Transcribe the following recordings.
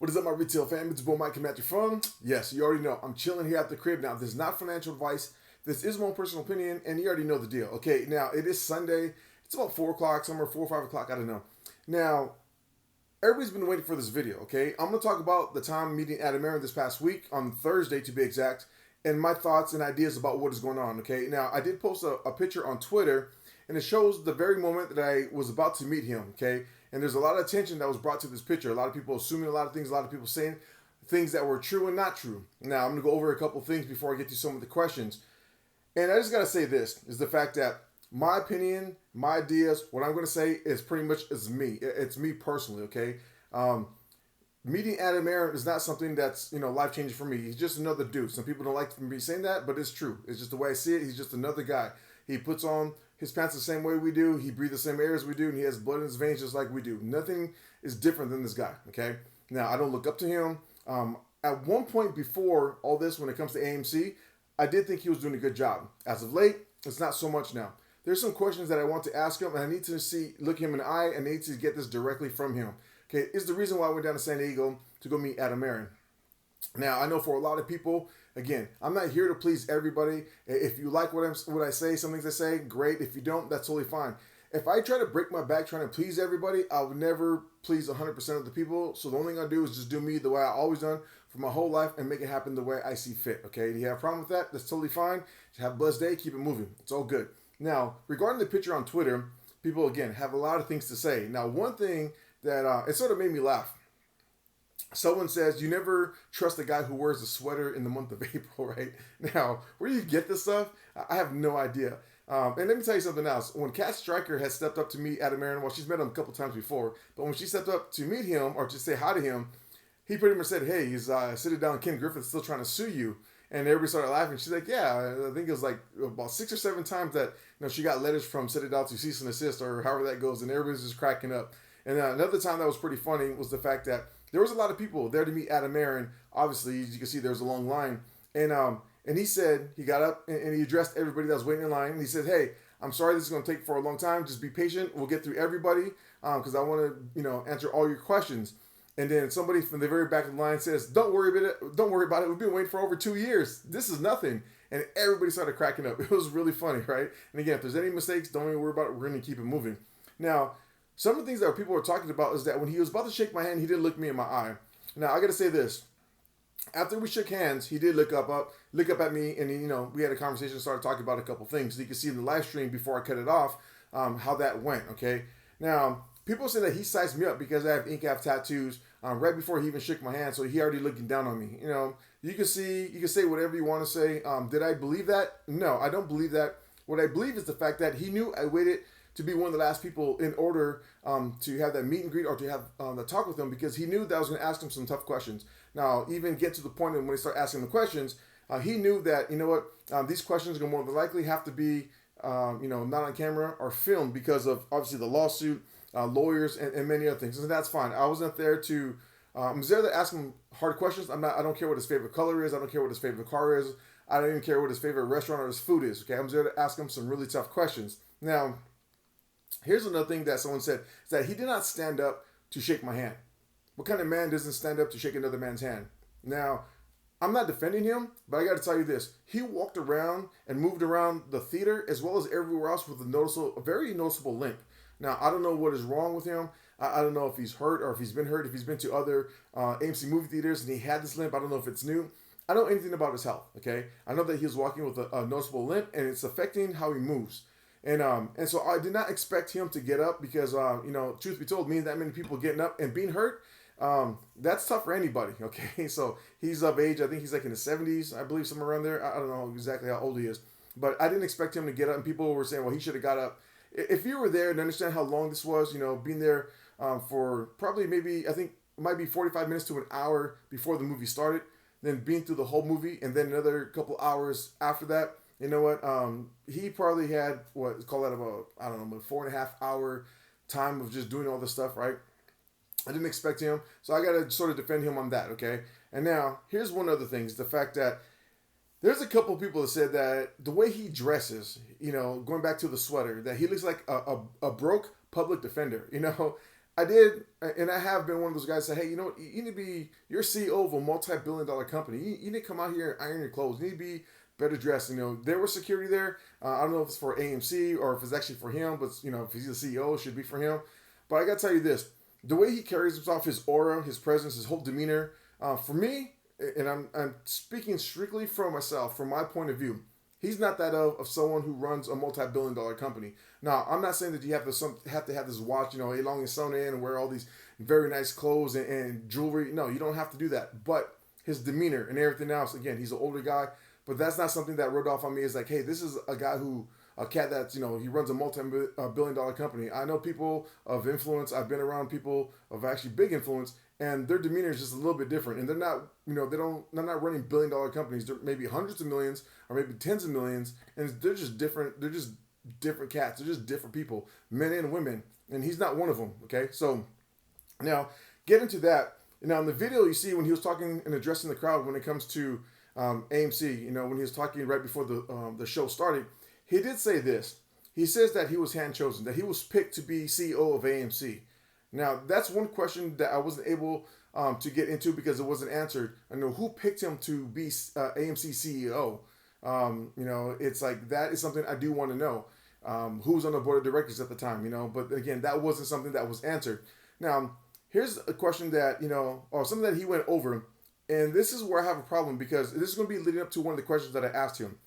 What is up, my retail fam? It's Bo Mike coming at you from, yes, you already know, I'm chilling here at the crib. Now, this is not financial advice. This is my own personal opinion, and you already know the deal. Okay, now, it is Sunday. It's about 4 o'clock, somewhere 4 or 5 o'clock, I don't know. Now, everybody's been waiting for this video, okay? I'm going to talk about the time meeting Adam Aron this past week, on Thursday to be exact, and my thoughts and ideas about what is going on, okay? Now, I did post a picture on Twitter, and it shows the very moment that I was about to meet him, okay? And there's a lot of attention that was brought to this picture. A lot of people assuming a lot of things, a lot of people saying things that were true and not true. Now, I'm going to go over a couple things before I get to some of the questions. And I just got to say this, is the fact that my opinion, my ideas, what I'm going to say is pretty much is me. It's me personally, okay? Meeting Adam Aron is not something that's, life-changing for me. He's just another dude. Some people don't like me saying that, but it's true. It's just the way I see it. He's just another guy. He puts on his pants the same way we do. He breathes the same air as we do, and he has blood in his veins just like we do. Nothing is different than this guy, okay? Now, I don't look up to him. At one point before all this, when it comes to AMC, I did think he was doing a good job. As of late, it's not so much now. There's some questions that I want to ask him, and I need to look him in the eye, and I need to get this directly from him. Okay, it's the reason why I went down to San Diego to go meet Adam Aron. Now, I know for a lot of people, again, I'm not here to please everybody. If you like what I say, some things I say, great. If you don't, that's totally fine. If I try to break my back trying to please everybody, I would never please 100% of the people. So the only thing I do is just do me the way I always done for my whole life and make it happen the way I see fit. Okay, do you have a problem with that? That's totally fine. Just have a blessed day. Keep it moving. It's all good. Now, regarding the picture on Twitter, people, again, have a lot of things to say. Now, one thing that it sort of made me laugh. Someone says, you never trust a guy who wears a sweater in the month of April, right? Now, where do you get this stuff? I have no idea. And let me tell you something else. When Kat Stryker has stepped up to meet Adam Aron, well, she's met him a couple times before, but when she stepped up to meet him or to say hi to him, he pretty much said, hey, he's sitting down, Ken Griffin's still trying to sue you. And everybody started laughing. She's like, yeah, I think it was like about 6 or 7 times that she got letters from Citadel to cease and desist or however that goes, and everybody's just cracking up. And another time that was pretty funny was the fact that there was a lot of people there to meet Adam Aron. Obviously, as you can see, there's a long line. And he said, he got up and he addressed everybody that was waiting in line. And he said, hey, I'm sorry this is going to take for a long time. Just be patient. We'll get through everybody because I want to, answer all your questions. And then somebody from the very back of the line says, don't worry about it. Don't worry about it. We've been waiting for over 2 years. This is nothing. And everybody started cracking up. It was really funny, right? And again, if there's any mistakes, don't even worry about it. We're going to keep it moving. Now, some of the things that people were talking about is that when he was about to shake my hand, he didn't look me in my eye. Now, I got to say this. After we shook hands, he did look up at me, and we had a conversation, started talking about a couple things. So you can see in the live stream before I cut it off how that went, okay? Now, people say that he sized me up because I have ink af tattoos right before he even shook my hand, so he already looking down on me. You can say whatever you want to say. Did I believe that? No, I don't believe that. What I believe is the fact that he knew I waited to be one of the last people in order to have that meet and greet or to have the talk with him because he knew that I was going to ask him some tough questions. Now, even get to the point of when he started asking the questions, he knew that, these questions are going to more than likely have to be, not on camera or filmed because of, obviously, the lawsuit, lawyers, and many other things. And that's fine. I wasn't there to, I was there to ask him hard questions. I don't care what his favorite color is. I don't care what his favorite car is. I don't even care what his favorite restaurant or his food is. Okay, I'm there to ask him some really tough questions. Now, here's another thing that someone said, is that he did not stand up to shake my hand. What kind of man doesn't stand up to shake another man's hand? Now, I'm not defending him, but I got to tell you this. He walked around and moved around the theater as well as everywhere else with a very noticeable limp. Now, I don't know what is wrong with him. I don't know if he's hurt or if he's been hurt, if he's been to other AMC movie theaters and he had this limp. I don't know if it's new. I don't know anything about his health, okay? I know that he was walking with a noticeable limp and it's affecting how he moves. And so I did not expect him to get up because, truth be told, me and that many people getting up and being hurt, that's tough for anybody, okay? So he's of age. I think he's like in his 70s, I believe, somewhere around there. I don't know exactly how old he is. But I didn't expect him to get up. And people were saying, well, he should have got up. If you were there and understand how long this was, being there for probably maybe, I think, it might be 45 minutes to an hour before the movie started, then being through the whole movie, and then another couple hours after that, you know what? He probably had call that about 4.5 hour time of just doing all this stuff, right? I didn't expect him, so I got to sort of defend him on that, okay? And now here's one other thing: is the fact that there's a couple of people that said that the way he dresses, going back to the sweater, that he looks like a broke public defender. I did, and I have been one of those guys that say, hey, you know what? You need to be, you're CEO of a multi-billion-dollar company. You need to come out here and iron your clothes. You need to be better dressed. You know, there was security there. I don't know if it's for AMC or if it's actually for him, but you know, if he's the CEO, it should be for him. But I got to tell you this: the way he carries himself, his aura, his presence, his whole demeanor, for me, and I'm speaking strictly for myself, from my point of view. He's not that of someone who runs a multi-billion-dollar company. Now, I'm not saying that you have to have this watch, you know, along and sewn in and wear all these very nice clothes and jewelry. No, you don't have to do that. But his demeanor and everything else, again, he's an older guy, but that's not something that rubbed off on me. Is like, hey, this is a guy who, a cat that's, you know, he runs a multi-billion-dollar company. I know people of influence. I've been around people of actually big influence, and their demeanor is just a little bit different. And they're not, you know, they're not running billion-dollar companies. They're maybe hundreds of millions or maybe tens of millions, and they're just different. They're just different cats. They're just different people, men and women, and he's not one of them. Okay, so now get into that. Now in the video, you see when he was talking and addressing the crowd when it comes to AMC, you know, when he was talking right before the show started, he did say this. He says that he was hand chosen, that he was picked to be CEO of AMC. Now, that's one question that I wasn't able to get into because it wasn't answered. I know who picked him to be AMC CEO. You know, it's like that is something I do want to know. Who was on the board of directors at the time, you know? But again, that wasn't something that was answered. Now, here's a question that, you know, or something that he went over. And this is where I have a problem because this is going to be leading up to one of the questions that I asked him.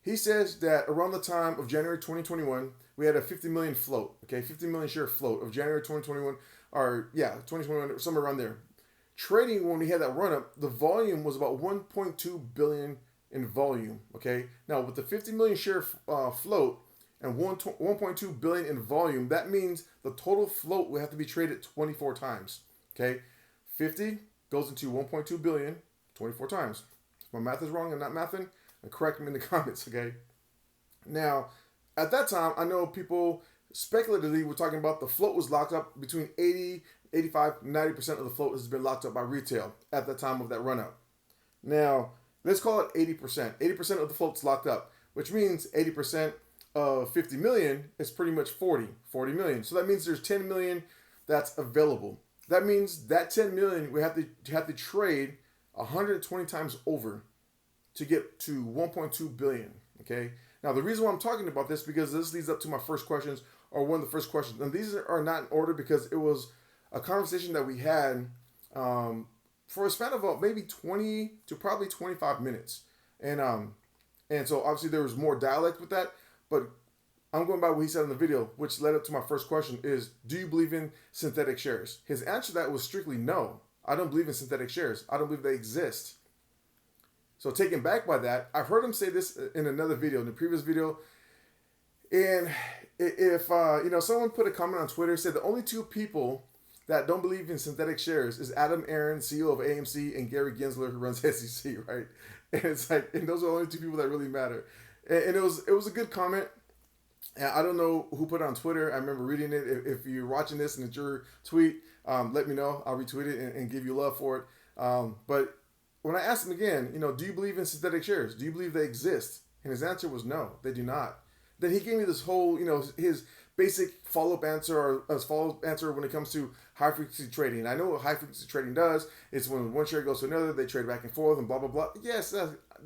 He says that around the time of January 2021, we had a 50 million float, okay, 50 million share float of January 2021, or yeah, 2021, somewhere around there. Trading, when we had that run up, the volume was about 1.2 billion in volume, okay. Now with the 50 million share float and 1.2 billion in volume, that means the total float will have to be traded 24 times, okay. 50 goes into 1.2 billion 24 times. If my math is wrong, I'm not mathing, and correct me in the comments, okay? Now, at that time, I know people speculatively were talking about the float was locked up between 80, 85, 90% of the float has been locked up by retail at the time of that run up. Now, let's call it 80%. 80% of the float's locked up, which means 80% of 50 million is pretty much 40 million. So that means there's 10 million that's available. That means that 10 million we have to trade 120 times over to get to 1.2 billion, okay? Now, the reason why I'm talking about this, because this leads up to my first questions, or one of the first questions. And these are not in order because it was a conversation that we had for a span of maybe 20 to probably 25 minutes. And so obviously there was more dialect with that, but I'm going by what he said in the video, which led up to my first question is, do you believe in synthetic shares? His answer to that was strictly no. I don't believe in synthetic shares. I don't believe they exist. So taken back by that, I've heard him say this in another video, in the previous video. And if, you know, someone put a comment on Twitter, said the only two people that don't believe in synthetic shares is Adam Aron, CEO of AMC, and Gary Gensler, who runs SEC, right? And it's like, and those are the only two people that really matter. And it was a good comment. And I don't know who put it on Twitter. I remember reading it. If you're watching this and it's your tweet, let me know. I'll retweet it and give you love for it. But when I asked him again, you know, do you believe in synthetic shares? Do you believe they exist? And his answer was no, they do not. Then he gave me this whole, you know, his basic follow-up answer, or a follow-up answer when it comes to high-frequency trading. And I know what high-frequency trading does. It's when one share goes to another, they trade back and forth and blah, blah, blah. Yes,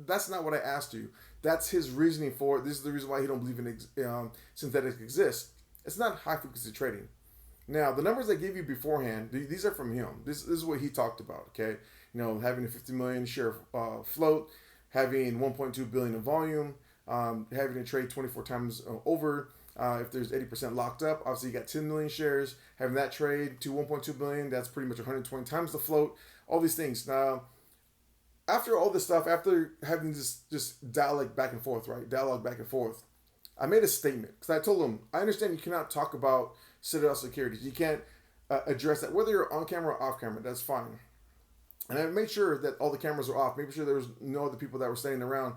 that's not what I asked you. That's his reasoning for it. This is the reason why he don't believe in synthetic exists. It's not high-frequency trading. Now, the numbers I gave you beforehand, these are from him. This is what he talked about, okay? You know, having a 50 million share float, having 1.2 billion in volume, having to trade 24 times over. If there's 80% locked up, obviously you got 10 million shares. Having that trade to 1.2 billion, that's pretty much 120 times the float. All these things. Now, after all this stuff, after having this just dialogue back and forth, I made a statement because I told him, I understand you cannot talk about Citadel Securities. You can't address that, whether you're on camera or off camera. That's fine. And I made sure that all the cameras were off, making sure there was no other people that were standing around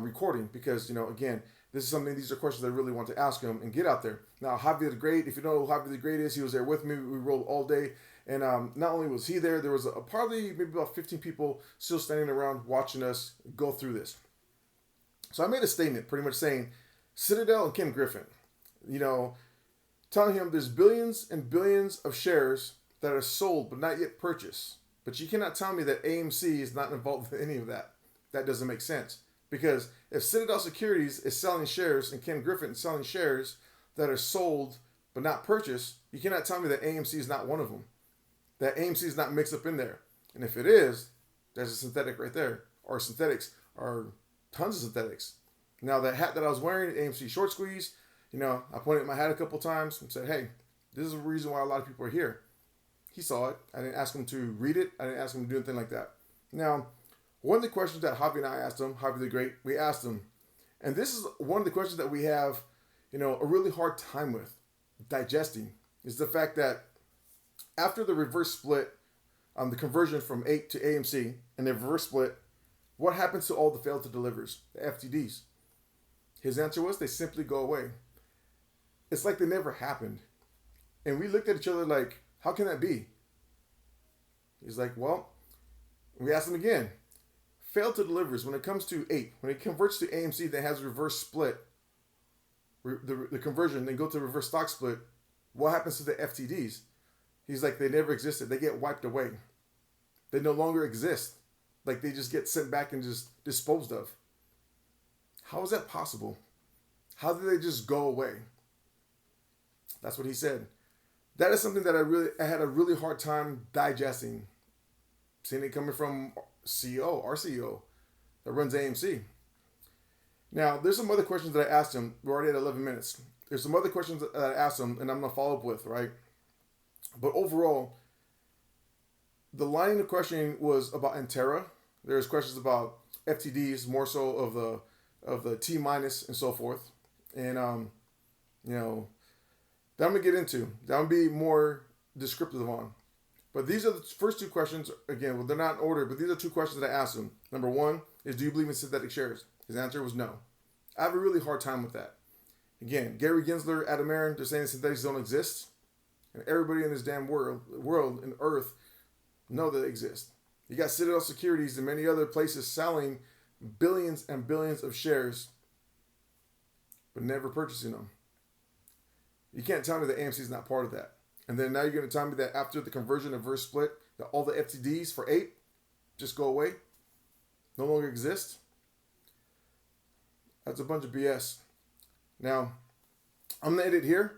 recording, because, you know, again, these are questions I really want to ask him and get out there. Now, Javier the Great, if you know who Javier the Great is, he was there with me. We rolled all day. And not only was he there was probably maybe about 15 people still standing around watching us go through this. So I made a statement pretty much saying, Citadel and Ken Griffin, you know, telling him there's billions and billions of shares that are sold but not yet purchased. But you cannot tell me that AMC is not involved in any of that. That doesn't make sense. Because if Citadel Securities is selling shares and Ken Griffin is selling shares that are sold but not purchased, you cannot tell me that AMC is not one of them. That AMC is not mixed up in there. And if it is, there's a synthetic right there. Or synthetics, or tons of synthetics. Now that hat that I was wearing, AMC Short Squeeze, I pointed at my hat a couple times and said, hey, this is the reason why a lot of people are here. He saw it. I didn't ask him to read it. I didn't ask him to do anything like that. Now, one of the questions that Javi and I asked him, Javi the Great, we asked him, and this is one of the questions that we have, a really hard time with digesting, is the fact that after the reverse split, the conversion from APE to AMC, and the reverse split, what happens to all the failed to delivers, the FTDs? His answer was they simply go away. It's like they never happened. And we looked at each other like, how can that be? He's like, well, we asked him again. Failed to delivers, when it comes to APE, when it converts to AMC that has reverse split, the conversion, then go to reverse stock split, what happens to the FTDs? He's like, they never existed. They get wiped away. They no longer exist. Like they just get sent back and just disposed of. How is that possible? How did they just go away? That's what he said. That is something that I had a really hard time digesting. Seeing it coming from our CEO, that runs AMC. Now, there's some other questions that I asked him. We're already at 11 minutes. There's some other questions that I asked him, and I'm going to follow up with, right? But overall, the line of questioning was about Entera. There's questions about FTDs, more so of the T minus and so forth. And, that I'm going to get into. That I'm going to be more descriptive on. But these are the first two questions. Again, well, they're not in order, but these are two questions that I asked him. Number one is, do you believe in synthetic shares? His answer was no. I have a really hard time with that. Again, Gary Gensler, Adam Aron, they're saying synthetics don't exist. And everybody in this damn world and earth know that they exist. You got Citadel Securities and many other places selling billions and billions of shares, but never purchasing them. You can't tell me that AMC is not part of that. And then now you're going to tell me that after the conversion of reverse split, that all the FTDs for APE just go away, no longer exist. That's a bunch of BS. Now, I'm going to end it here.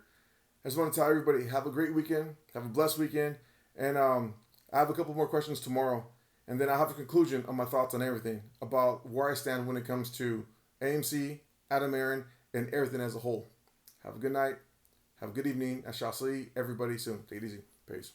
I just want to tell everybody, have a great weekend. Have a blessed weekend. And I have a couple more questions tomorrow. And then I'll have a conclusion on my thoughts on everything about where I stand when it comes to AMC, Adam Aron, and everything as a whole. Have a good night. Have a good evening. I shall see everybody soon. Take it easy. Peace.